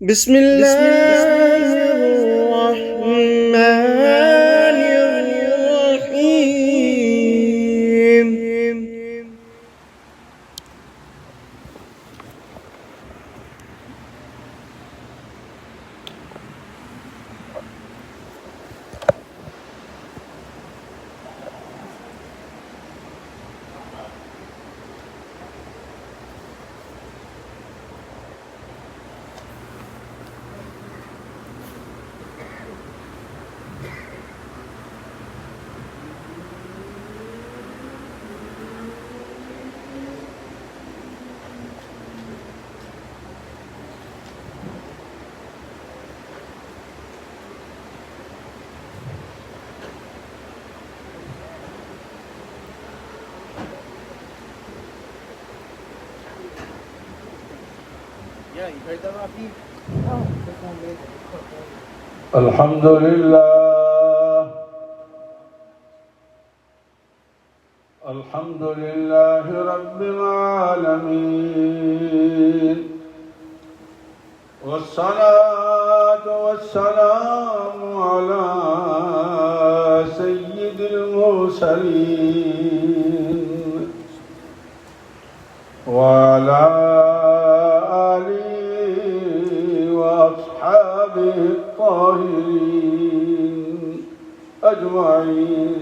بسم الله الرحمن الرحيم. الحمد لله الحمد لله رب العالمين، والصلاة والسلام على سيد المرسلين وعلى آله وأصحابه الطاهرين أجمعين.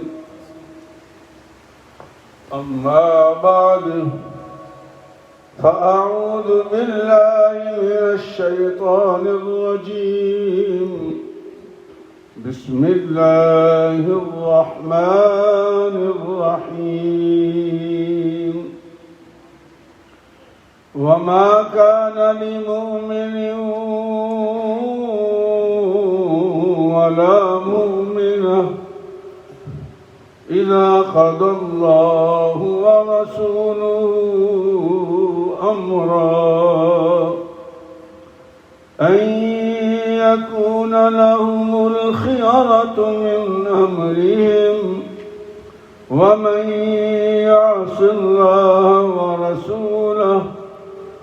أما بعد، فأعوذ بالله من الشيطان الرجيم. بسم الله الرحمن الرحيم. وما كان لمؤمن ولا مؤمنة إذا قضى الله ورسوله أمرا أن يكون لهم الخيرة من أمرهم، ومن يعص الله ورسوله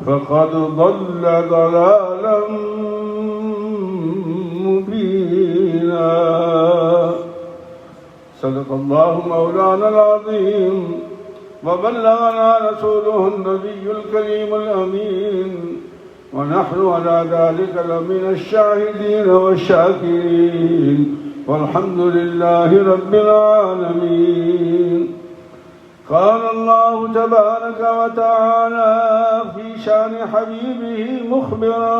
فقد ضل ضلالا مبينا. صدق الله مولانا العظيم، وبلغنا رسوله النبي الكريم الأمين، ونحن على ذلك لمن الشاهدين والشاكرين، والحمد لله رب العالمين. قال الله تبارك وتعالى في شان حبيبه مخبرا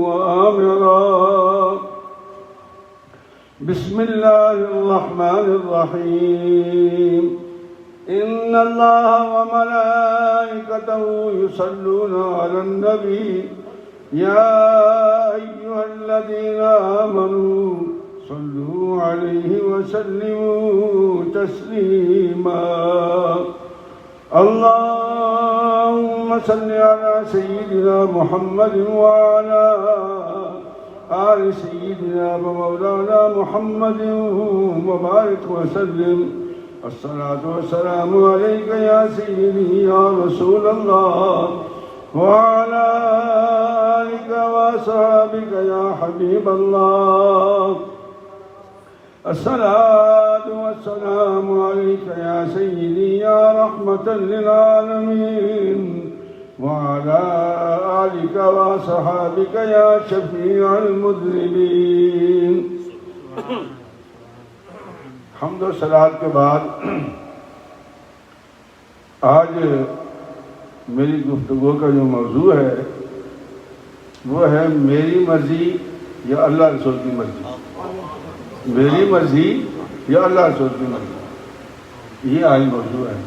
وآمرا. بسم الله الرحمن الرحيم. إن الله وملائكته يصلون على النبي يا أيها الذين آمنوا صلوا عليه وسلموا تسليما. اللهم صل على سيدنا محمد وعلى آل سيدنا ومولانا محمد وبارك وسلم. الصلاة والسلام عليك يا سيدي يا رسول الله، وعلى آلك وأصحابك يا حبيب الله. الصلاة والسلام عليك يا سيدي يا رحمة للعالمين، وعلى آلك وصحابك يا شفيع المذنبين. حمد و صلوات کے بعد آج میری گفتگو کا جو موضوع ہے وہ ہے میری مرضی یا اللہ رسول کی مرضی. میری مرضی یا اللہ رسول کی مرضی، یہ آج موضوع ہے.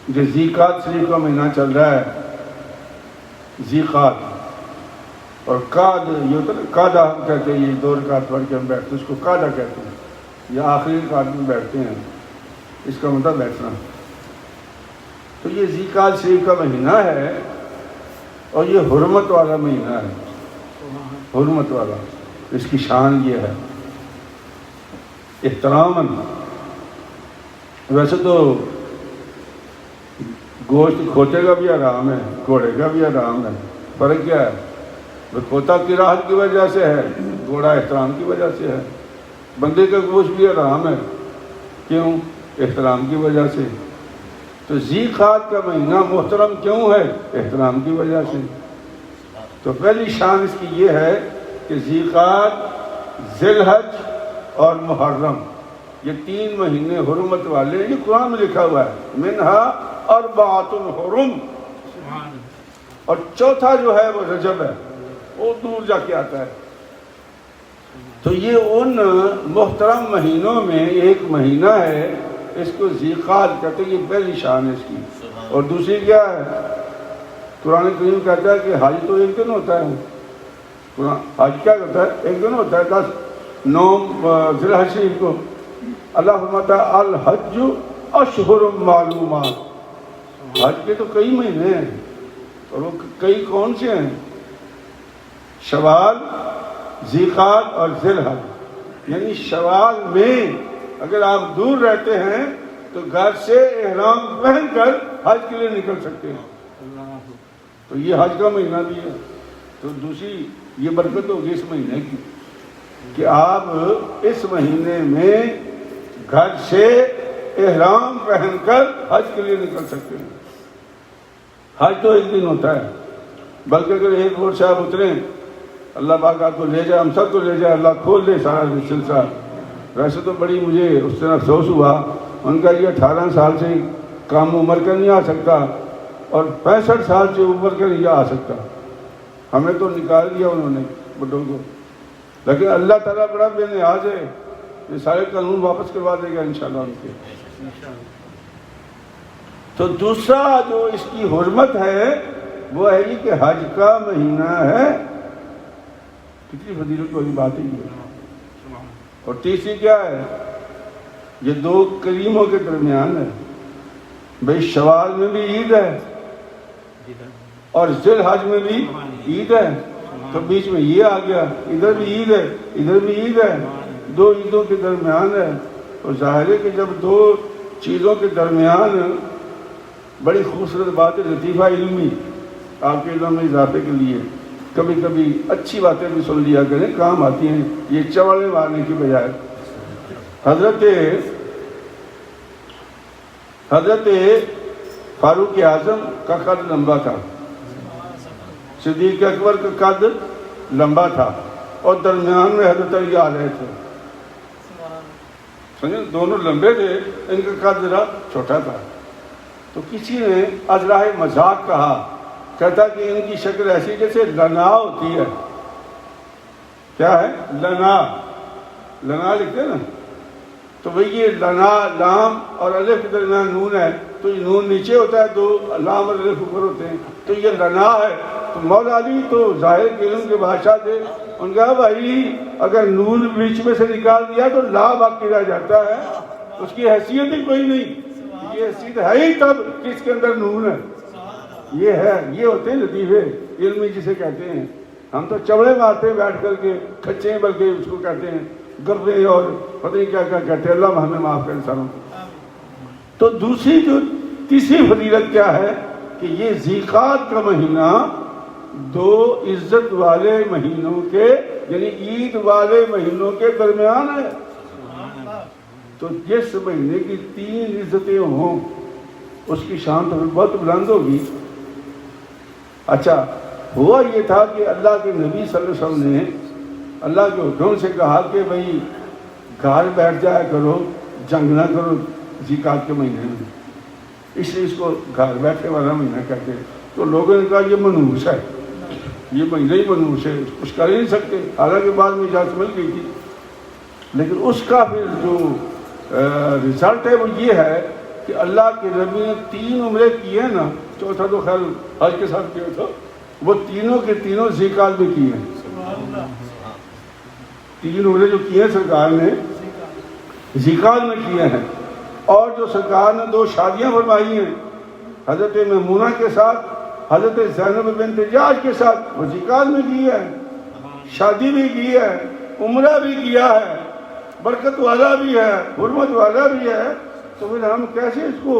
جو ذیقات شریف کا مہینہ چل رہا ہے، ذیقات اور قاد، یہ ہوتا ہے قادہ کہتے ہیں، یہ دو رکعت پڑھ کے ہم بیٹھتے ہیں، اس کو قادہ کہتے ہیں، یا آخری رکعت میں بیٹھتے ہیں، اس کا مطلب بیٹھنا. تو یہ ذیقات شریف کا مہینہ ہے اور یہ حرمت والا مہینہ ہے، حرمت والا. اس کی شان یہ ہے احتراماً. ویسے تو گوشت کھوتے کا بھی حرام ہے، گھوڑے کا بھی حرام ہے، فرق کیا ہے؟ وہ کھوتا کی راحت کی وجہ سے ہے، گھوڑا احترام کی وجہ سے ہے۔ بندے کا گوشت بھی حرام ہے، کیوں؟ احترام کی وجہ سے۔ تو ذی قعدہ کا مہینہ محترم کیوں ہے؟ احترام کی وجہ سے۔ تو پہلی شان اس کی یہ ہے کہ ذی قعدہ، ذی الحج اور محرم، یہ 3 مہینے حرمت والے، یہ قرآن میں لکھا ہوا ہے، منہا اربعۃ حرم، اور چوتھا جو ہے وہ رجب ہے، وہ دور جا کے آتا ہے۔ تو یہ ان محترم مہینوں میں ایک مہینہ ہے، اس کو ذی قعدہ کہتے ہیں، یہ پہلی شان ہے اس کی۔ اور دوسری کیا ہے؟ قرآن کریم کہتا ہے کہ حج تو ایک دن ہوتا ہے۔ حج کیا کرتا ہے؟ ایک دن ہوتا ہے، 9 ذی الحج شریف کو اللہ فرماتا ہے الحج اشہر معلومات، حج کے تو کئی مہینے ہیں، اور وہ کئی کون سے ہیں؟ شوال، ذی قعدہ اور ذی الحج۔ یعنی شوال میں اگر آپ دور رہتے ہیں تو گھر سے احرام پہن کر حج کے لیے نکل سکتے ہیں، تو یہ حج کا مہینہ بھی ہے۔ تو دوسری یہ برکت ہوگی اس مہینے کی کہ آپ اس مہینے میں گھر سے احرام پہن کر حج کے لیے نکل سکتے ہیں۔ حج تو ایک دن ہوتا ہے، بلکہ اگر ایک اور صاحب اتریں، اللہ پاک آپ کو لے جائے، ہم سب کو لے جائے، اللہ کھول دے سارا سلسلہ۔ ویسے تو بڑی مجھے اس طرح افسوس ہوا، ان کا یہ 18 سال سے کام عمر کا نہیں آ سکتا، اور 65 سال سے عمر کا نہیں آ سکتا۔ ہمیں تو نکال دیا انہوں نے بڈوں کو، لیکن اللہ تعالیٰ بڑا بے نیاز ہے، یہ سارے قانون واپس کروا دے گا انشاءاللہ ان کے۔ تو دوسرا جو اس کی حرمت ہے وہ ہے یہ کہ حج کا مہینہ ہے، کتنی فضیلت والی بات ہے یہ۔ اور تیسری کیا ہے؟ یہ 2 کریموں کے درمیان ہے، بھئی شوال میں بھی عید ہے اور ذی الحج میں بھی عید ہے، تو بیچ میں یہ آ گیا، ادھر بھی عید ہے ادھر بھی عید ہے، 2 عیدوں کے درمیان ہے۔ اور ظاہر ہے کہ جب 2 چیزوں کے درمیان، بڑی خوبصورت بات ہے، لطیفہ علمی آپ کے علم میں اضافے کے لیے، کبھی کبھی اچھی باتیں بھی سن لیا کریں، کام آتی ہیں، یہ چوڑے مارنے کی بجائے۔ حضرت فاروق اعظم کا قد لمبا تھا، صدیق اکبر کا قد لمبا تھا، اور درمیان میں حضرت علی آ رہے تھے، سمجھے، دونوں لمبے تھے، ان کا قد ذرا چھوٹا تھا۔ تو کسی نے ازراہ مذاق کہا، کہتا کہ ان کی شکل ایسی جیسے لنا ہوتی ہے۔ کیا ہے؟ لنا، لنا لکھتے ہیں نا، تو بھئی یہ لنا، لام اور الف کے درمیان نون ہے، تو یہ نون نیچے ہوتا ہے، 2 لام اور الف اوپر ہوتے ہیں، تو یہ لنا ہے۔ تو مولا علی تو ظاہر کے علم کے بادشاہ تھے، ان کا بھائی اگر نون بیچ میں سے نکال دیا تو لا باقی رہ جاتا ہے، اس کی حیثیت ہی کوئی نہیں، یہ حیثیت ہے ہی تب کہ اس کے اندر نون ہے۔ یہ ہے، یہ ہوتے ہیں لطیفے علمی جسے کہتے ہیں۔ ہم تو چوڑے مارتے ہیں بیٹھ کر کے، کچے بلکہ اس کو کہتے ہیں، گردے اور پتہ نہیں کیا کیا کہتے ہیں، اللہ ہمیں معاف کرے انسانوں کو۔ تو دوسری جو تیسری فضیلت کیا ہے کہ یہ ذی قعدہ کا مہینہ 2 عزت والے مہینوں کے، یعنی عید والے مہینوں کے درمیان ہے۔ تو جس مہینے کی 3 عزتیں ہوں اس کی شان تو بہت بلند ہوگی۔ اچھا، ہوا یہ تھا کہ اللہ کے نبی صلی اللہ علیہ وسلم نے اللہ کے حکم سے کہا کہ بھئی گھر بیٹھ جایا کرو، جنگ نہ کرو ذی قعدہ کے مہینے میں، اس لیے اس کو گھر بیٹھے والا مہینہ کہتے ہیں۔ تو لوگوں نے کہا یہ منحوس ہے، یہ مہینہ ہی منحوس ہے، کچھ کر ہی نہیں سکتے، حالانکہ بعد میں اجازت مل گئی تھی۔ لیکن اس کا پھر جو رزلٹ ہے وہ یہ ہے کہ اللہ کے نبی نے 3 عمرے کیے ہیں نا، چوتھا تو خیر حج کے ساتھ کیا تھا، وہ تینوں کے تینوں ذی قعدہ میں کیے ہیں۔ 3 عمرے جو کیے ہیں سرکار نے ذی قعدہ میں کیے ہیں، اور جو سرکار نے 2 شادیاں فرمائی ہیں، حضرت میمونہ کے ساتھ، حضرت زینب بنت جحش کے ساتھ، وہ ذی قعدہ میں کی ہے، شادی بھی کی ہے، عمرہ بھی کیا ہے، برکت والا بھی ہے، حرمت والا بھی ہے۔ تو پھر ہم کیسے اس کو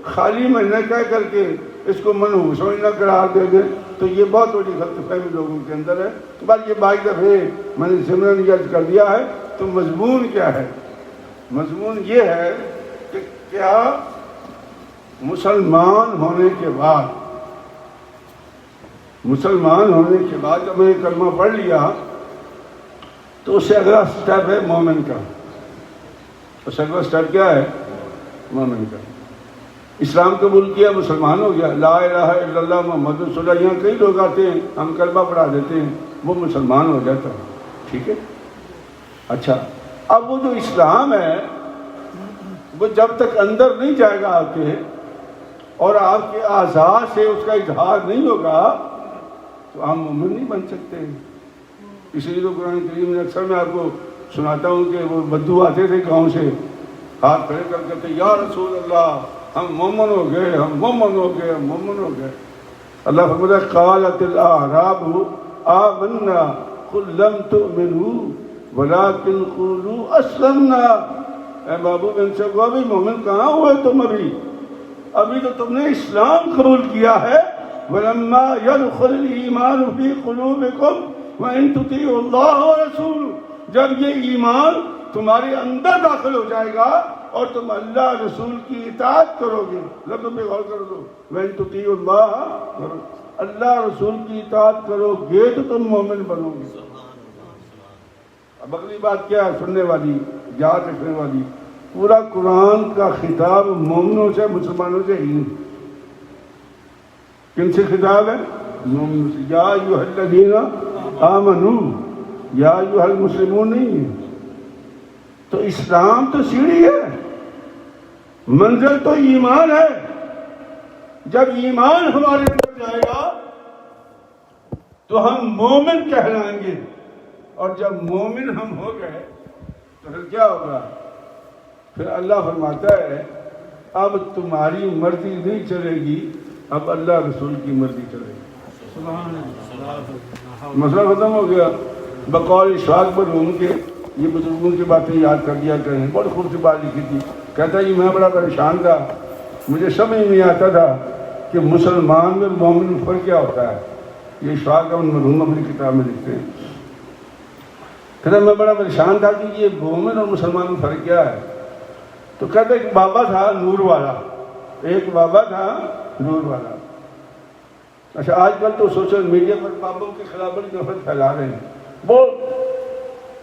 خالی مہینہ کہہ کر کے اس کو منحوس مہینہ قرار دے دیں؟ تو یہ بہت بڑی غلط فہمی لوگوں کے اندر ہے. بس یہ باقی دفعہ میں نے ضمن یاد کر دیا ہے. تو مضمون کیا ہے؟ مضمون یہ ہے کہ کیا مسلمان ہونے کے بعد جب میں نے کلمہ پڑھ لیا تو اس سے اگلا سٹیپ ہے مومن کا. اس سے اگلا سٹیپ کیا ہے؟ مومن کا. اسلام قبول کیا، مسلمان ہو گیا، لا الہ الا اللہ محمد رسول اللہ. یہاں کئی لوگ آتے ہیں، ہم کلمہ پڑھا دیتے ہیں، وہ مسلمان ہو جاتا ہے. ٹھیک ہے. اچھا، اب وہ جو اسلام ہے وہ جب تک اندر نہیں جائے گا آپ کے اور آپ کے اعضاء سے اس کا اظہار نہیں ہوگا تو آپ مومن نہیں بن سکتے. اس لیے تو قرآن کریم میں اکثر میں آپ کو سناتا ہوں کہ وہ بدو آتے تھے گاؤں سے، ہاتھ کھڑے کر کہتے یا رسول اللہ ہم مومن ہو گئے، ہم مومن ہو گئے، ہم مومن ہو گئے. اللہ فرماتا ہے قالت الاعراب آمنا قل لم تؤمنوا ولكن قولوا اسلمنا. اے محبوب ان سے کہو ابھی مومن کہاں ہوئے تم؟ ابھی تو تم نے اسلام قبول کیا ہے. ولما يدخل الايمان في قلوبكم وان تطيعوا الله ورسوله. جب یہ ایمان تمہارے اندر داخل ہو جائے گا اور تم اللہ رسول کی اطاعت کرو گے. لفظ پہ غور کر دو. وَإِن تُطِيعُوا اللَّهَ، اللہ رسول کی اطاعت کرو گے تو تم مومن بنو گے. اب اگلی بات کیا ہے سننے والی، یاد رکھنے والی؟ پورا قرآن کا خطاب مومنوں سے، مسلمانوں سے ہی نہیں. کن سے خطاب ہے؟ مومنوں سے. یا ایھا الذین آمنوا، یا ایھا المسلمون نہیں ہے. تو اسلام تو سیڑھی ہے، منزل تو ایمان ہے. جب ایمان ہمارے اندر جائے گا تو ہم مومن کہلائیں گے، اور جب مومن ہم ہو گئے تو پھر کیا ہوگا؟ پھر اللہ فرماتا ہے اب تمہاری مرضی نہیں چلے گی، اب اللہ رسول کی مرضی چلے گی. مسئلہ ختم ہو گیا. بقول اشفاق مرحوم کے یہ بزرگوں کی باتیں یاد کر دیا کریں. بہت خوبصورت بات لکھی تھی. کہتا ہے میں بڑا پریشان تھا، مجھے سمجھ نہیں آتا تھا کہ مسلمان میں مومن میں فرق کیا ہوتا ہے. یہ اشفاق مرحوم اپنی کتاب میں لکھتے ہیں. کہتا میں بڑا پریشان تھا کہ یہ مومن اور مسلمان میں فرق کیا ہے. تو کہتا ایک بابا تھا نور والا، ایک بابا تھا نور والا. اچھا آج کل تو سوشل میڈیا پر بابوں کے خلاف بڑی نفرت پھیلا رہے ہیں.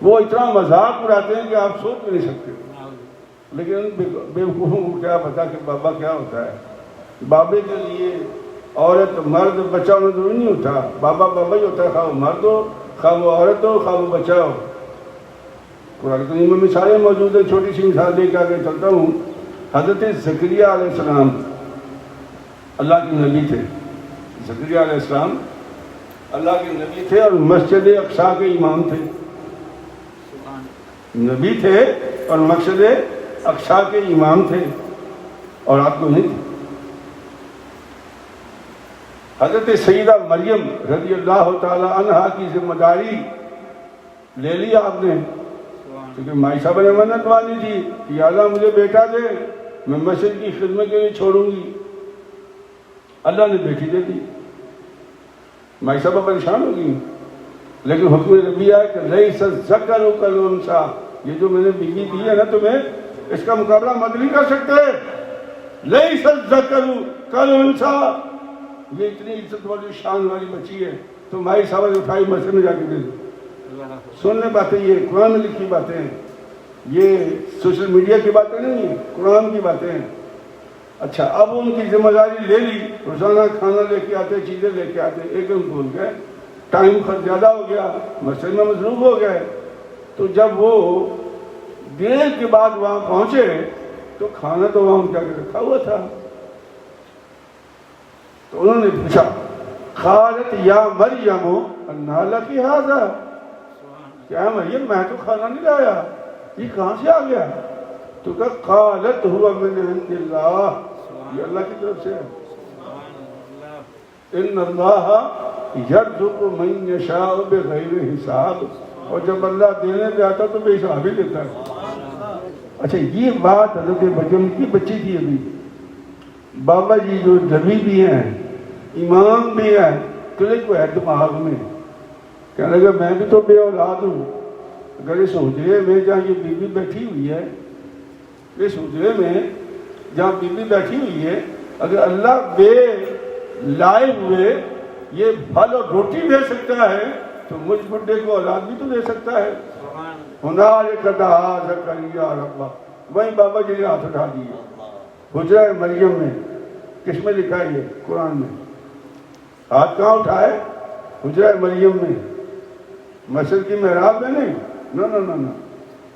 وہ اتنا مذاق اڑاتے ہیں کہ آپ سوچ بھی نہیں سکتے. لیکن بیوقوفوں کو کیا پتا کہ بابا کیا ہوتا ہے. بابے کے لیے عورت مرد بچہ ہونا ضروری نہیں ہوتا. بابا بابا ہی ہوتا ہے، خواہ وہ مرد ہو، خواہ وہ عورت ہو، خواہ وہ بچہ ہو. قرآن کریم میں مثالیں موجود ہیں. چھوٹی سی مثال دے کے آگے چلتا ہوں. حضرت زکریا علیہ السلام اللہ کے نبی تھے. زکریا علیہ السلام اللہ کے نبی تھے اور مسجد اقصیٰ کے امام تھے. نبی تھے اور مسجد اقصیٰ کے امام تھے اور آپ کو نہیں تھے. حضرت سیدہ مریم رضی اللہ تعالی عنہا کی ذمہ داری لے لی آپ نے، کیونکہ مائی صاحب نے منت مانی تھی کہ یا اللہ مجھے بیٹا دے، میں مسجد کی خدمت کے لیے چھوڑوں گی. اللہ نے بیٹی دے دی. مائی صاحب پریشان ہو گئی. لیکن حکم ربی ہے کہ لیس الذکر کالانثیٰ، یہ جو میں نے بیوی دی ہے نا تمہیں، اس کا مقابلہ مت نہیں کر سکتے. لیس الذکر کالانثیٰ، یہ اتنی عزت والی شان والی بچی ہے. تو مائی صاحب نے اٹھائی مسجد میں جا کے دے دی. سننے باتیں، یہ قرآن میں لکھی باتیں ہیں، یہ سوشل میڈیا کی باتیں نہیں ہیں، قرآن کی باتیں ہیں. اچھا اب ان کی ذمہ داری لے لی. روزانہ کھانا لے کے آتے، چیزیں لے کے آتے. ایک دم بھول گئے، ٹائم خرچ زیادہ ہو گیا، مسجد میں مصروف ہو گئے. تو جب وہ دیر کے بعد وہاں پہنچے تو کھانا تو وہاں کیا رکھا ہوا تھا. تو انہوں نے پوچھا قالت یا مریم انا لکی ھذا، کیا مریم میں تو کھانا نہیں لایا، یہ کہاں سے آ گیا؟ تو کہا قالت هو من عند اللہ، یہ اللہ کی طرف سے ہے. ان اللہ یرزق من یشاء بغیر حساب، اور جب اللہ دینے پہ آتا تو بے حساب ہی دیتا ہے. اچھا یہ بات حضرت مریم کی بچی تھی. ابھی بابا جی جو نبی بھی ہیں، امام بھی ہیں، تجھے کو ہے دماغ میں؟ کہنے لگا میں بھی تو بے اولاد ہوں، اگر اس حجرے میں جہاں یہ بیوی بیٹھی ہوئی ہے، اس حجرے میں جہاں بیوی بیٹھی ہوئی ہے، اگر اللہ بے لائے ہوئے یہ پھل اور روٹی دے سکتا ہے تو مجھ بڈھے کو اولاد بھی تو دے سکتا ہے۔ ہنالک دعا زکریا ربہ، وہیں بابا جی نے ہاتھ اٹھا دیے حجرہ مریم میں۔ کس میں لکھا ہے یہ؟ قرآن میں۔ ہاتھ کہاں اٹھائے؟ حجرہ مریم میں، مسجد کی محراب میں نہیں، نو نو نو نو،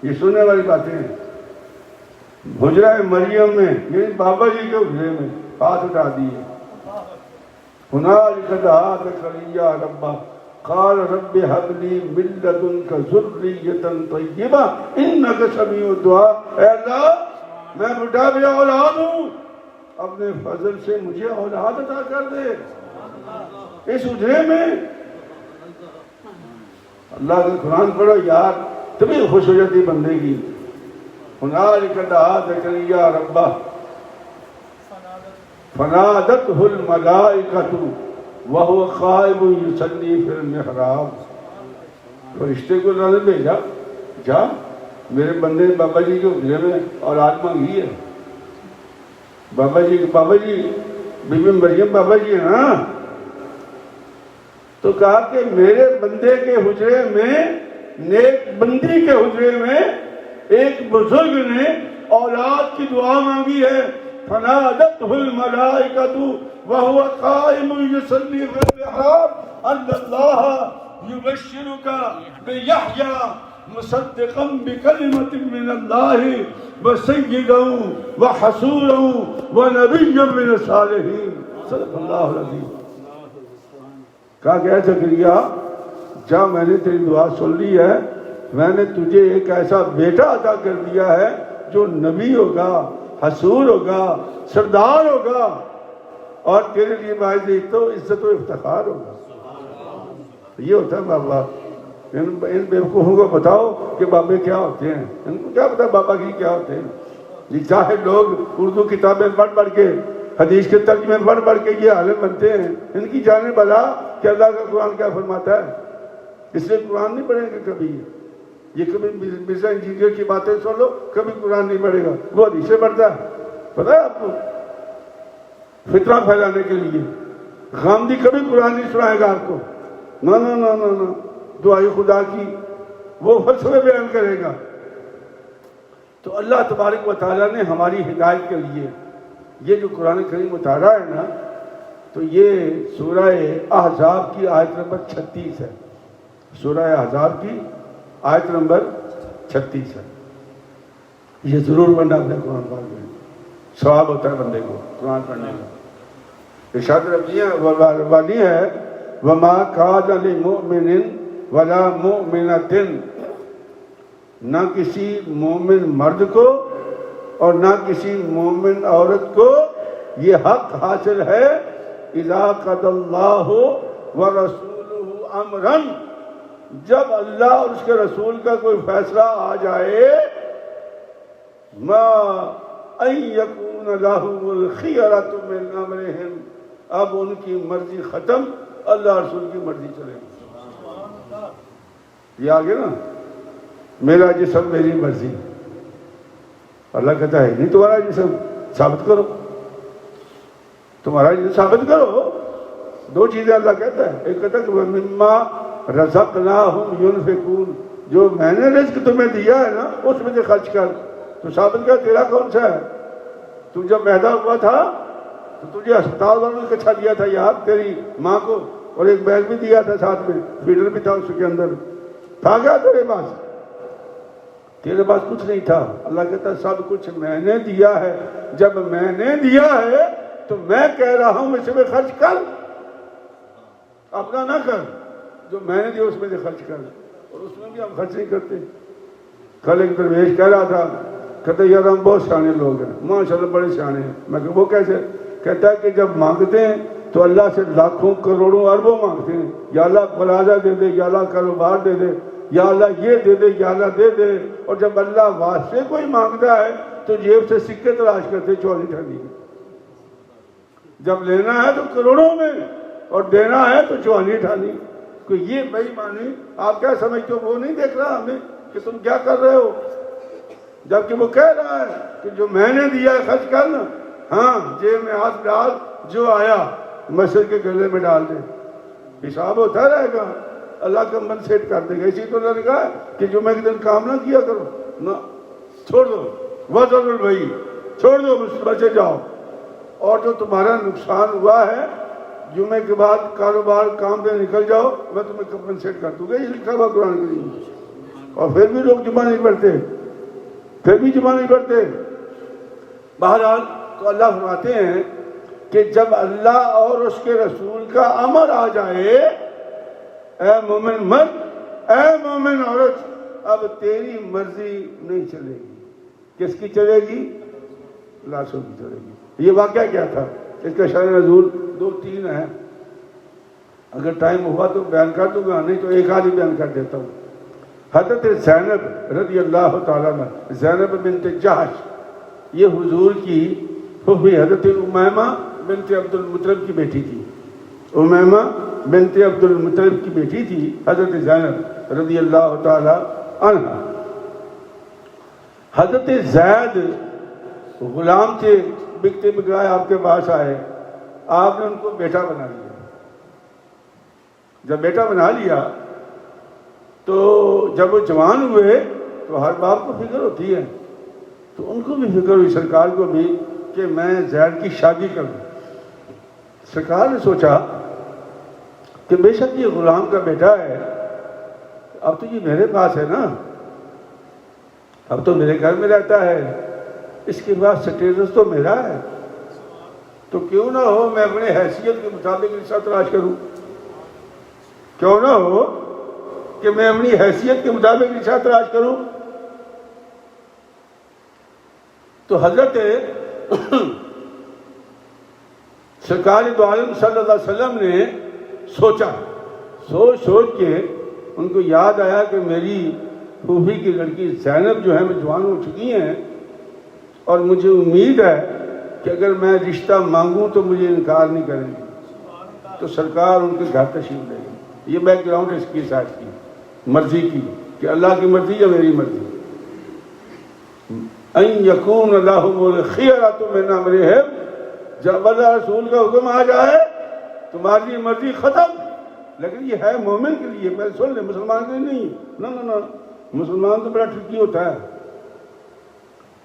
یہ سننے والی باتیں ہیں۔ حجرہ مریم میں، یعنی بابا جی کے حجرے میں ہاتھ اٹھا دیے۔ ہنالک دعا زکریا ربہ قال رب هب لي من لدنك ذرية طيبة انك سميع الدعاء۔ اے اللہ میں بڑھا بے اولاد ہوں، اپنے فضل سے مجھے اولاد عطا کر دے۔ اس حجرے میں اللہ کا قرآن پڑھو یار، تبھی خوش ہو جاتی بندے کی۔ ہنالک دعا زکریا ربہ فنادته الملائکۃ وہو قائم یصلی فی المحراب۔ فرشتے کو اللہ نے بھیجا، جا میرے بندے نے بابا جی کے حجرے میں اولاد مانگی ہے۔ بابا جی بی بی مریم بابا جی ہے نا، تو کہا کہ میرے بندے کے حجرے میں، نیک بندی کے حجرے میں ایک بزرگ نے اولاد کی دعا مانگی ہے۔ فنادته الملائکۃ وهو قائم یصلی فی المحراب ان اللہ یبشرک بیحییٰ مصدقا بکلمۃ من اللہ وسیدا وحصورا ونبیا من الصالحین۔ صدق اللہ العظیم۔ کہا کہ زکریا جا میں نے تیری دعا سن لی ہے، میں نے تجھے ایک ایسا بیٹا عطا کر دیا ہے جو نبی ہوگا، حصور ہوگا، سردار ہوگا، اور تیرے لیے باعث تو عزت و افتخار ہوگا۔ یہ ہوتا ہے بابا۔ ان بیوقوفوں کو بتاؤ کہ بابے کیا ہوتے ہیں، ان کو کیا پتا بابا کی کیا ہوتے ہیں۔ یہ چاہے لوگ اردو کتابیں پڑھ کے، حدیث کے ترجمے پڑھ کے یہ عالم بنتے ہیں، ان کی جانے بلا کہ اللہ کا قرآن کیا فرماتا ہے۔ اس لیے قرآن نہیں پڑھیں گے کبھی، یہ کبھی مرزا انجینئر کی باتیں سن لو، کبھی قرآن نہیں پڑھے گا، وہ حدیثیں پڑھتا ہے۔ پتہ ہے آپ کو، فتنہ پھیلانے کے لیے غامدی کبھی قرآن نہیں سنائے گا آپ کو، نہ نہ نہ نہ نہ، دعائی خدا کی وہ فلسفے بیان کرے گا۔ تو اللہ تبارک و تعالیٰ نے ہماری ہدایت کے لیے یہ جو قرآن کریم اتارا ہے نا، تو یہ سورہ احزاب کی آیت نمبر 36 ہے۔ سورہ احزاب کی آیت نمبر 36 ہے۔ یہ ضرور پڑھنا اپنے قرآن پاک میں، ثواب ہوتا ہے بندے کو قرآن پڑھنے کا۔ ارشاد ربانی ہے وَمَا كَانَ لِمُؤْمِنٍ وَلَا مُؤْمِنَةٍ، نہ کسی مومن مرد کو اور نہ کسی مومن عورت کو یہ حق حاصل ہے اِذَا قَضَى اللَّهُ وَرَسُولُهُ أَمْرًا، جب اللہ اور اس کے رسول کا کوئی فیصلہ آ جائے، مَا أَن يَكُونَ لَهُمُ الْخِيَرَةُ مِنْ أَمْرِهِمْ، اب ان کی مرضی ختم، اللہ رسول کی مرضی چلے گی۔ یہ آگے نا، میرا جسم میری مرضی، اللہ کہتا ہے نہیں تمہارا جسم، ثابت کرو، تمہارا جسم ثابت کرو۔ دو چیزیں اللہ کہتا ہے، ایک کہتا ہے کہ وَمِمَّا رَزَقْنَاهُمْ يُنْفِقُونَ، جو میں نے رزق تمہیں دیا ہے نا اس میں سے خرچ کر، تو ثابت کر تیرا کون سا ہے۔ تو جب پیدا ہوا تھا تو تجھے ہسپتال والوں نے کچھا دیا تھا یاد، تیری ماں کو، اور ایک بیگ بھی دیا تھا ساتھ میں، فیڈر بھی تھا اس کے اندر، تھا کیا تیرے پاس؟ تیرے پاس کچھ نہیں تھا۔ اللہ کہتا ہے سب کچھ میں نے دیا ہے، جب میں نے دیا ہے تو میں کہہ رہا ہوں اس میں خرچ کر، اپنا نہ کر، جو میں نے دیا اس میں سے خرچ کر، اور اس میں بھی ہم خرچ نہیں کرتے۔ کل ایک درویش کہہ رہا تھا، کہتے یار ہم بہت سیانے لوگ ہیں، ماشاءاللہ بڑے سیانے ہیں۔ میں کہ وہ کیسے؟ کہتا ہے کہ جب مانگتے ہیں تو اللہ سے لاکھوں کروڑوں اربوں مانگتے ہیں، یا اللہ پلازہ دے دے، یا اللہ کاروبار دے دے، یا اللہ یہ دے دے، یا اللہ دے دے، اور جب اللہ واسطے کوئی مانگتا ہے تو جیب سے سکے تلاش کرتے چوری ٹھنڈی، جب لینا ہے تو کروڑوں میں، اور دینا ہے تو چوہانی ٹھانی. کہ یہ بے ایمانی آپ کیا سمجھتے ہو؟ وہ نہیں دیکھ رہا ہمیں کہ تم کیا کر رہے ہو، جبکہ وہ کہہ رہا ہے کہ جو میں نے دیا ہے خرچ کرنا. ہاں جیب میں ہاتھ ڈال، جو آیا مسجد کے گلے میں ڈال دے، حساب ہوتا رہے گا، اللہ کا من سیٹ کر دے گا. اسی تو اللہ نے کہا کہ جو میں دن کام نہ کیا کرو، نہ چھوڑ دو، وَذَرُوا الْبَيْعَ، چھوڑ دو، بچے جاؤ. اور جو تمہارا نقصان ہوا ہے جمعے کے بعد کاروبار کام پہ نکل جاؤ، میں تمہیں کمپنسیٹ کر دوں گا. یہ لکھا ہوا قرآن کریم. اور پھر بھی لوگ جمعہ نہیں پڑھتے، پھر بھی جمعہ نہیں پڑھتے. بہرحال تو اللہ فرماتے ہیں کہ جب اللہ اور اس کے رسول کا امر آ جائے، اے مومن مرد، اے مومن عورت، اب تیری مرضی نہیں چلے گی. کس کی چلے گی؟ لاشوں کی چلے گی. یہ واقعہ کیا تھا؟ اس کا شان نزول 2-3 ہے. اگر ٹائم ہوا تو بیان کر دوں گا، نہیں تو ایک آدھ ہی بیان کر دیتا ہوں. حضرت زینب رضی اللہ تعالیٰ عنہ، زینب بنت جحش، یہ حضور کی پھوپھی حضرت امیمہ بنت عبد المطلب کی بیٹی تھی. امیمہ بنت عبد المطلب کی بیٹی تھی حضرت زینب رضی اللہ تعالیٰ عنہ. حضرت زید غلام تھے، بکتے بکرائے آپ کے پاس آئے، آپ نے ان کو بیٹا بنا لیا. جب بیٹا بنا لیا تو جب وہ جوان ہوئے تو ہر باپ کو فکر ہوتی ہے، تو ان کو بھی فکر ہوئی، سرکار کو بھی، کہ میں زید کی شادی کروں. سرکار نے سوچا کہ بے شک یہ غلام کا بیٹا ہے، اب تو یہ میرے پاس ہے نا، اب تو میرے گھر میں رہتا ہے، اس کے بعد سٹیٹس تو میرا ہے، تو کیوں نہ ہو میں اپنے حیثیت کے مطابق رشتہ تلاش کروں. کیوں نہ ہو کہ میں اپنی حیثیت کے مطابق رشتہ تلاش کروں. تو حضرت سرکار دو عالم صلی اللہ علیہ وسلم نے سوچا، سوچ کے ان کو یاد آیا کہ میری پھوپھی کی لڑکی زینب جو ہے وہ جوان ہو چکی ہیں، اور مجھے امید ہے کہ اگر میں رشتہ مانگوں تو مجھے انکار نہیں کریں گے. تو سرکار ان کے گھر تشریف لے گئے. یہ بیک گراؤنڈ ہے اس کی ساتھ کی مرضی کی، کہ اللہ کی مرضی یا میری مرضی. ان یکون لہم الخیرۃ من امرہم، جب اللہ رسول کا حکم آ جائے تمہاری مرضی ختم. لیکن یہ ہے مومن کے لیے، پہلے سن لیں، مسلمان کے لیے نہیں. نہ مسلمان تو بڑا ٹرکی ہوتا ہے.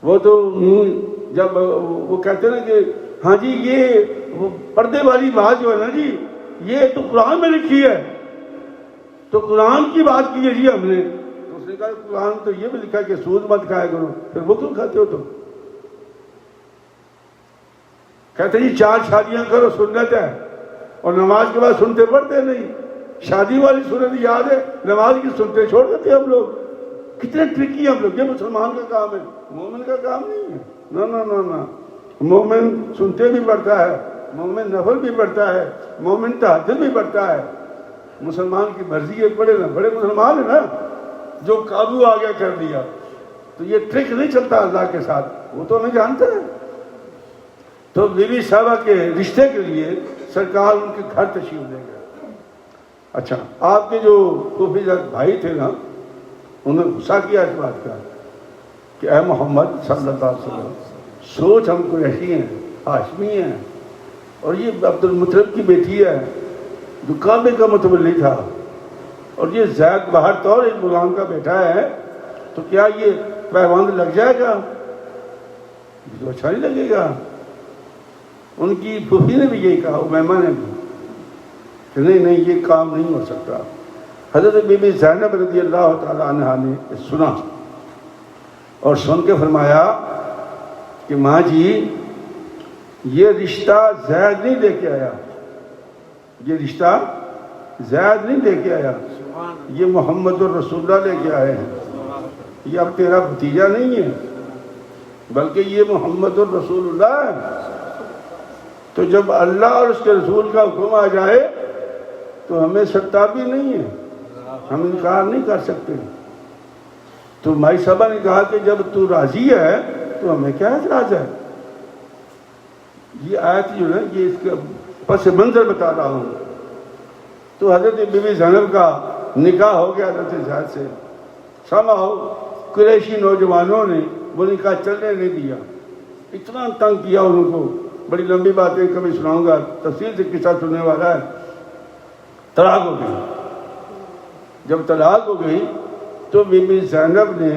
وہ تو جب وہ کہتے ہیں نا کہ ہاں جی یہ وہ پردے والی بات جو ہے نا جی، یہ تو قرآن میں لکھی ہے، تو قرآن کی بات کی ہے جی ہم نے. تو اس نے کہا قرآن تو یہ بھی لکھا ہے کہ سود مت کھایا کرو، پھر وہ کیوں کھاتے ہو تم؟ کہتے جی 4 شادیاں کرو سنت ہے، اور نماز کے بعد سنتے پڑھتے نہیں. شادی والی سنت یاد ہے، نماز کی سنتے چھوڑ دیتے ہم لوگ. کتنے ٹرکی ہم لوگ. یہ مسلمان کا کام ہے، مومن کا کام نہیں ہے. نہ مومن سنتے بھی پڑھتا ہے، مومن نفل بھی پڑھتا ہے، مومن تہجد بھی پڑھتا ہے. مسلمان کی مرضی ہے پڑھے نہ پڑھے، مسلمان ہے نا. جو قابو آ گیا کر دیا. تو یہ ٹرک نہیں چلتا اللہ کے ساتھ، وہ تو ہمیں جانتے ہیں. تو بیوی صاحبہ کے رشتے کے لیے سرکار ان کے گھر تشریف لے گئے. اچھا، آپ کے جو پھوپھی بھائی تھے نا، انہوں نے غصہ کیا اس بات کا کہ اے محمد صلی اللہ علیہ وسلم، سوچ ہم کو ایسی ہیں، ہاشمی ہیں، اور یہ عبد المطلب کی بیٹی ہے جو کعبے کا متولی تھا، اور یہ زید باہر طور ایک غلام کا بیٹا ہے، تو کیا یہ پیوند لگ جائے گا؟ تو اچھا نہیں لگے گا. ان کی پھوپھی نے بھی یہی کہا، امیمہ نے بھی، کہ نہیں یہ کام نہیں ہو سکتا. حضرت بی بی زینب رضی اللہ تعالیٰ عنہ نے سنا اور سن کے فرمایا کہ ماں جی یہ رشتہ زید نہیں لے کے آیا، یہ رشتہ زید نہیں لے کے آیا، یہ محمد الرسول اللہ لے کے آئے ہیں. یہ اب تیرا بھتیجا نہیں ہے، بلکہ یہ محمد الرسول اللہ ہے. تو جب اللہ اور اس کے رسول کا حکم آ جائے تو ہمیں سرتابی نہیں ہے، ہم انکار نہیں کر سکتے. تو مائی صاحبہ نے کہا کہ جب تو راضی ہے تو ہمیں کیا اعتراض ہے. یہ آیت جو ہے یہ اس کا پس منظر بتا رہا ہوں تو حضرت بی بی زینب کا نکاح ہو گیا حضرت زید سے. سماؤ قریشی نوجوانوں نے وہ نکاح چلنے نہیں دیا, اتنا تنگ کیا ان کو. بڑی لمبی باتیں کبھی سناؤں گا, تفصیل سے قصہ سننے والا ہے. طلاق ہو گئی. جب طلاق ہو گئی تو بی بی زینب نے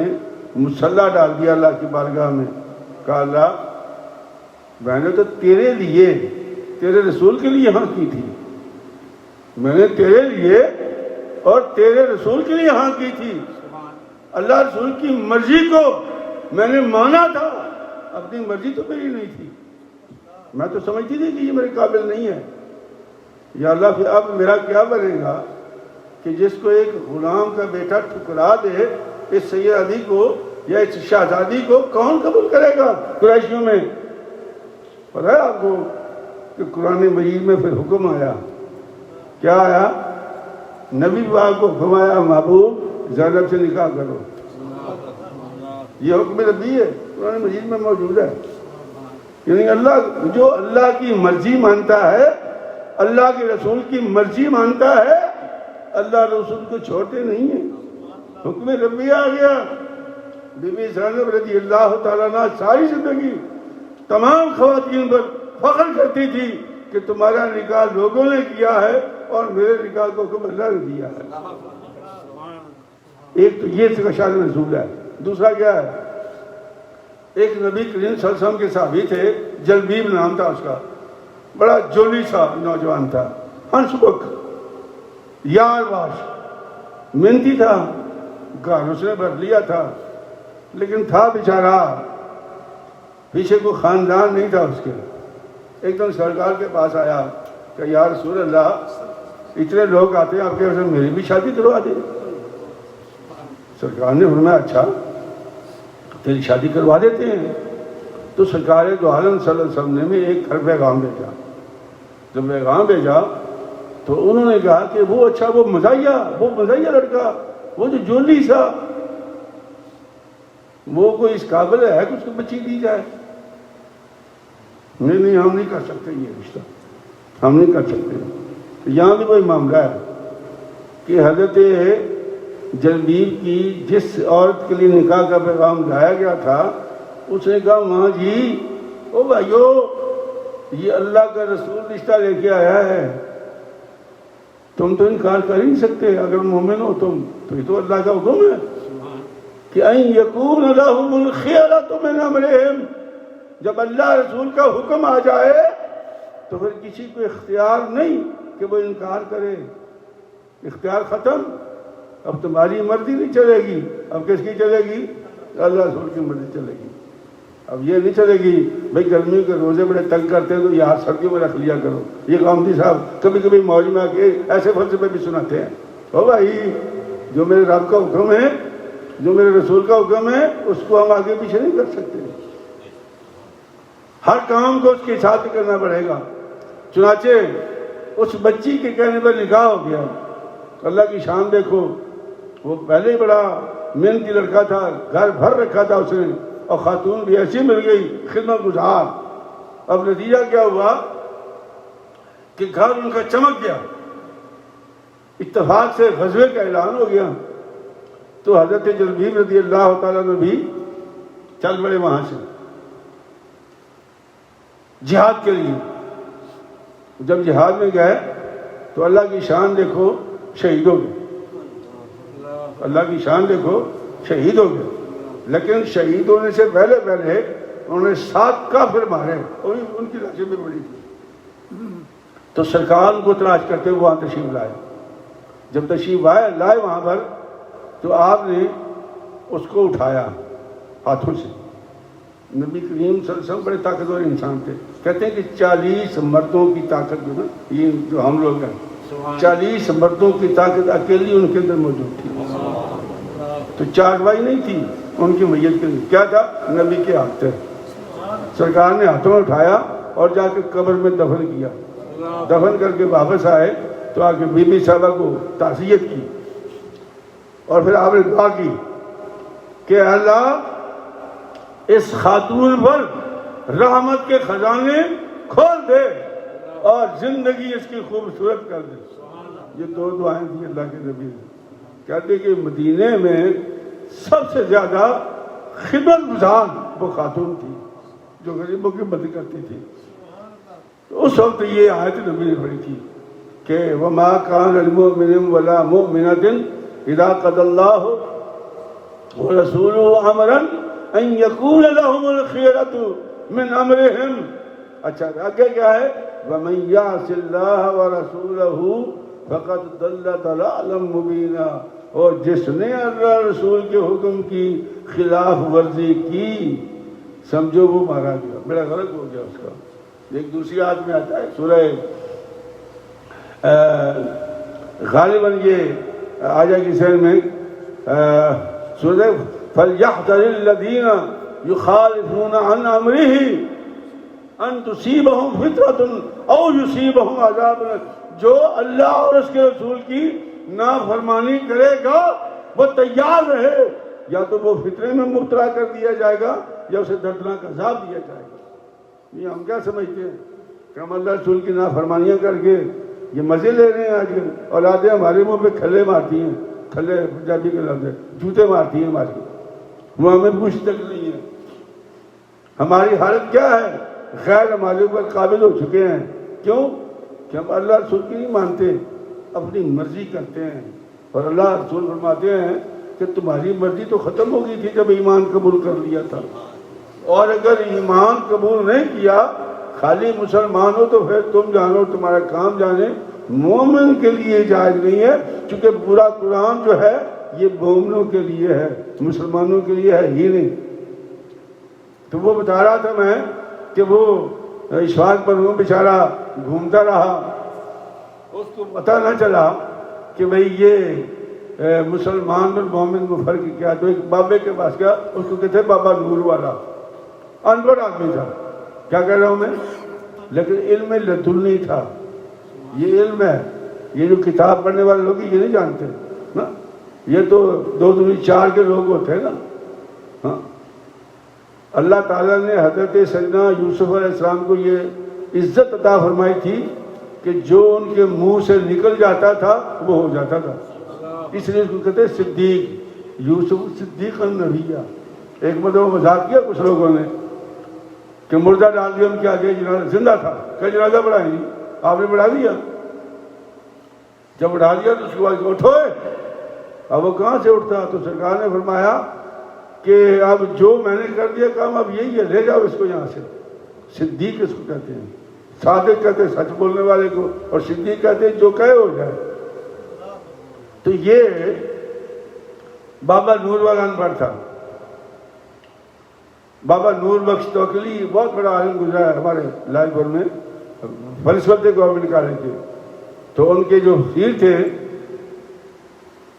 مصلی ڈال دیا اللہ کی بارگاہ میں. کہا اللہ میں نے تو تیرے لیے تیرے رسول کے لیے ہاں کی تھی, میں نے تیرے لیے اور تیرے رسول کے لیے ہاں کی تھی. اللہ رسول کی مرضی کو میں نے مانا تھا, اپنی مرضی تو میری نہیں تھی. میں تو سمجھتی تھی کہ یہ میرے قابل نہیں ہے. یا اللہ پھر اب میرا کیا بنے گا کہ جس کو ایک غلام کا بیٹا ٹھکرا دے اس سید علی کو یا اس شہزادی کو کون قبول کرے گا قریشیوں میں. پتہ ہے آپ کو کہ قرآن مجید میں پھر حکم آیا, کیا آیا؟ نبی پاک کو حکم آیا محبوب زینب سے نکاح کرو. یہ حکم ربی ہے, قرآن مجید میں موجود ہے. یعنی اللہ جو اللہ کی مرضی مانتا ہے, اللہ کے رسول کی مرضی مانتا ہے, اللہ رسول کو چھوڑتے نہیں ہیں. حکم ربی آ گیا. بی بی زینب رضی اللہ تعالیٰ عنہ ساری زندگی تمام خواتین پر فخر کرتی تھی کہ تمہارا نکاح لوگوں نے کیا ہے اور میرے نکاح کو حکم اللہ نے دیا ہے. ایک تو یہ شان رسول ہے. دوسرا کیا ہے؟ ایک نبی کریم صلی اللہ علیہ وسلم کے صحابی تھے, جلبیب نام تھا اس کا, بڑا جولی سا نوجوان تھا, ہنس بک, یار باش, محنتی تھا, گھر اس نے بھر لیا تھا, لیکن تھا بیچارہ پیچھے کوئی خاندان نہیں تھا اس کے. ایک دم سرکار کے پاس آیا کہ یا رسول اللہ اتنے لوگ آتے ہیں آپ کے وجہ میری بھی شادی کروا دیں. سرکار نے فرمایا اچھا تیری شادی کروا دیتے ہیں. تو سرکار دو عالم صلی اللہ علیہ وسلم نے ایک گھر پیغام بھیجا. جب پیغام بھیجا تو انہوں نے کہا کہ وہ اچھا وہ مزاحیہ لڑکا, وہ جو جولی سا, وہ کوئی اس قابل ہے کہ اس کو بچی دی جائے. نہیں ہم نہیں کر سکتے یہ رشتہ, ہم نہیں کر سکتے. یہاں بھی وہی معاملہ ہے کہ حضرت جلبیب کی جس عورت کے لیے نکاح کا پیغام لایا گیا تھا اس نے کہا ماں جی او بھائیو یہ اللہ کا رسول رشتہ لے کے آیا ہے, تم تو انکار کر ہی نہیں سکتے. اگر مومن ہو تم تو یہ تو اللہ کا حکم ہے کہ ان یکون لہم الخیرۃ من امرہم. جب اللہ رسول کا حکم آ جائے تو پھر کسی کو اختیار نہیں کہ وہ انکار کرے. اختیار ختم. اب تمہاری مرضی نہیں چلے گی, اب کس کی چلے گی؟ اللہ رسول کی مرضی چلے گی. اب یہ نہیں چلے گی بھائی گرمیوں کے روزے بڑے تنگ کرتے ہیں تو یہاں سردیوں میں رکھ لیا کرو. یہ گامدی صاحب کبھی کبھی موج میں آ کے ایسے فلسفے بھی سناتے ہیں. او بھائی جو میرے رب کا حکم ہے, جو میرے رسول کا حکم ہے, اس کو ہم آگے پیچھے نہیں کر سکتے. ہر کام کو اس کے ساتھ کرنا پڑے گا. چنانچہ اس بچی کے کہنے پر نکاح ہو گیا. اللہ کی شان دیکھو, وہ پہلے ہی بڑا محنتی لڑکا تھا, گھر بھر رکھا تھا اس نے, اور خاتون بھی ایسی مل گئی خدمت گزار. اب نتیجہ کیا ہوا کہ گھر ان کا چمک گیا. اتفاق سے غزوے کا اعلان ہو گیا تو حضرت جلبیب رضی اللہ تعالیٰ نے بھی چل پڑے وہاں سے جہاد کے لیے. جب جہاد میں گئے تو اللہ کی شان دیکھو شہید ہو گئے. اللہ کی شان دیکھو شہید ہو گئے. لیکن شہید ہونے سے پہلے انہوں نے 7 کافر مارے اور ان کی لاشیں بھی بڑی تھی. تو سرکار کو تلاش کرتے ہوئے وہاں تشریف لائے. جب تشریف لائے وہاں پر تو آپ نے اس کو اٹھایا ہاتھوں سے. نبی کریم صلی اللہ علیہ وسلم بڑے طاقتور انسان تھے. کہتے ہیں کہ 40 مردوں کی طاقت جو نا, یہ جو ہم لوگ ہیں 40 مردوں کی طاقت اکیلی ان کے اندر موجود تھی. تو چاروائی نہیں تھی ان کی میت کے لیے. کیا تھا؟ نبی کے ہاتھ تھے. سرکار نے ہاتھوں میں اٹھایا اور جا کے قبر میں دفن کیا. دفن کر کے واپس آئے تو آ کے بی بی صاحبہ کو تعزیت کی اور پھر آپ نے دعا کی کہ اللہ اس خاتون پر رحمت کے خزانے کھول دے اور زندگی اس کی خوبصورت کر دے. یہ دو دعائیں تھیں اللہ کے نبی نے. کہتے کہ مدینے میں سب سے زیادہ خدمت گزار وہ خاتون تھی جو غریبوں کی مدد کرتی تھی. تو اس وقت یہ آیت نبی نے پڑھی تھی کہ وما كان للمؤمن ولا مؤمنة اذا قضى الله ورسوله امرا ان يكون لهم الخيرة من امرهم. اچھا آگے کیا ہے؟ ومن يعص الله ورسوله فقد ضل ضلالا مبینا. اور جس نے اللہ رسول کے حکم کی خلاف ورزی کی سمجھو وہ مارا گیا. بڑا غلط ہو گیا اس کا. ایک دوسری آیت میں آتا ہے سورہ غالباً یہ آ جائے گی سیر میں سورہ فَلْيَحْذَرِ الَّذِينَ يُخَالِفُونَ عَنْ أَمْرِهِ أَن تُصِيبَهُمْ فِتْنَةٌ أَوْ يُصِيبَهُمْ عَذَابٌ. جو اللہ اور اس کے رسول کی نافرمانی کرے گا وہ تیار رہے، یا تو وہ فتنے میں مبتلا کر دیا جائے گا یا اسے دردناک عذاب دیا جائے گا. یہ ہم کیا سمجھتے ہیں کہ ہم اللہ رسول کی نافرمانیاں کر کے یہ مزے لے رہے ہیں. آج اولادیں ہمارے منہ پہ کھلے مارتی ہیں، کھلے پنجابی کے لفظ ہے، جوتے مارتی ہیں ہماری، وہ ہمیں پوچھ تک نہیں ہے. ہماری حالت کیا ہے؟ غیر ہمارے اوپر قابل ہو چکے ہیں. کیوں؟ کہ ہم اللہ رسول کی نہیں مانتے، اپنی مرضی کرتے ہیں. اور اللہ رسول فرماتے ہیں کہ تمہاری مرضی تو ختم ہو گئی تھی جب ایمان قبول کر لیا تھا، اور اگر ایمان قبول نہیں کیا خالی مسلمان ہو تو پھر تم جانو تمہارا کام جانے. مومن کے لیے جائز نہیں ہے، چونکہ پورا قرآن جو ہے یہ مومنوں کے لیے ہے، مسلمانوں کے لیے ہے ہی نہیں. تو وہ بتا رہا تھا میں کہ وہ اشفاق پر وہ بیچارہ گھومتا رہا، اس کو پتہ نہ چلا کہ بھئی یہ مسلمان اور مومن میں فرق کیا. تو ایک بابے کے پاس گیا، اس کو کہتے بابا نور والا، انپڑھ آدمی تھا. کیا کہہ رہا ہوں میں؟ لیکن علم لدنی تھا. یہ علم ہے، یہ جو کتاب پڑھنے والے لوگ یہ نہیں جانتے نا. یہ تو 2 2 4 کے لوگ ہوتے ہیں نا. ہاں، اللہ تعالیٰ نے حضرت سیدنا یوسف علیہ السلام کو یہ عزت عطا فرمائی تھی کہ جو ان کے منہ سے نکل جاتا تھا وہ ہو جاتا تھا. اس لیے اس کو کہتے ہیں صدیق. یوسف صدیق النبیہ. ایک مرتبہ مذاق کیا کچھ لوگوں نے کہ مردہ ڈال دیا ان کے آگے، جنازہ زندہ تھا، کہ جنازہ بڑھائیں گی، آپ نے بڑھا دیا. جب بڑھا دیا تو اس کے بعد اٹھو. اب وہ کہاں سے اٹھتا؟ تو سرکار نے فرمایا کہ اب جو میں نے کر دیا کام اب یہی ہے، لے جاؤ اس کو یہاں سے. صدیق اس کو کہتے ہیں. صادق کہتے ہیں سچ بولنے والے کو، اور صدیق کہتے ہیں جو کہے ہو جائے. تو یہ بابا نور والا انپڑھ تھا. بابا نور بخش توکلی بہت بڑا عالم گزرا ہے ہمارے لائل پور میں، فلسفے گورنمنٹ کالج کے. تو ان کے جو پیر تھے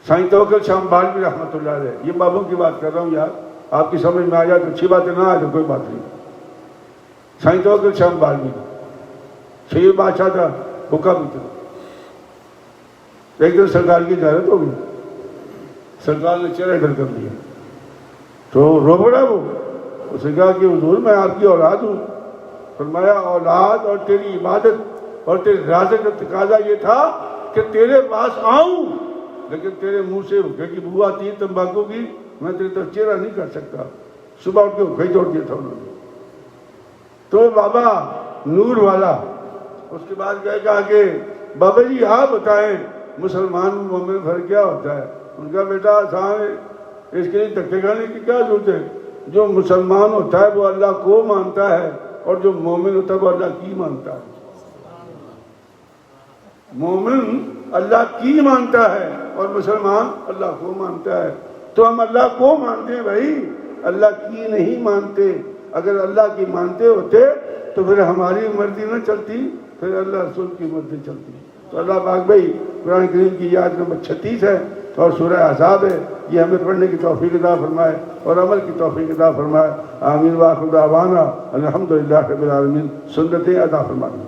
سائیں توکل شام بالوی رحمۃ اللہ علیہ. یہ بابوں کی بات کر رہا ہوں یار، آپ کی سمجھ میں آ جائے تو اچھی بات ہے، نہ آ جائے کوئی بات نہیں. سائیں توکل شام بالوی شہیر بادشاہ تھا، حکم بھی تھا. ایک دن سرکار کی زیارت ہو گئی، سرکار نے چہرہ ادھر کر لیا تو رو پڑا. وہ اس نے کہا کہ حضور میں آپ کی اولاد ہوں. فرمایا اولاد اور تیری عبادت اور تیرے رازق کا تقاضا یہ تھا کہ تیرے پاس آؤں، لیکن تیرے منہ سے کہ بو آتی ہے تمباکو کی، میں تیرے طرف چہرہ نہیں کر سکتا. صبح اٹھ کے کہیں توڑ دیا تھا انہوں نے. تو بابا نور والا اس کے بعد کہا کہ بابا جی آپ بتائیں مسلمان مومن فرق کیا ہوتا ہے؟ ان کا بیٹا آسان ہے، اس کے لیے دھکے کھانے کی کیا ضرورت ہے؟ جو مسلمان ہوتا ہے وہ اللہ کو مانتا ہے، اور جو مومن ہوتا ہے وہ اللہ کی مانتا ہے. مومن اللہ کی مانتا ہے اور مسلمان اللہ کو مانتا ہے. تو ہم اللہ کو مانتے ہیں بھائی، اللہ کی نہیں مانتے. اگر اللہ کی مانتے ہوتے تو پھر ہماری مرضی نہ چلتی، پھر اللہ رسول کی مرضی چلتی. تو اللہ پاک بھائی قرآن کریم کی آیت نمبر 36 ہے اور سورہ احزاب ہے، یہ ہمیں پڑھنے کی توفیق عطا فرمائے اور عمل کی توفیق عطا فرمائے. آمین. وآخر دعوانا الحمدللہ رب العالمین. سنتیں عطا فرمائے.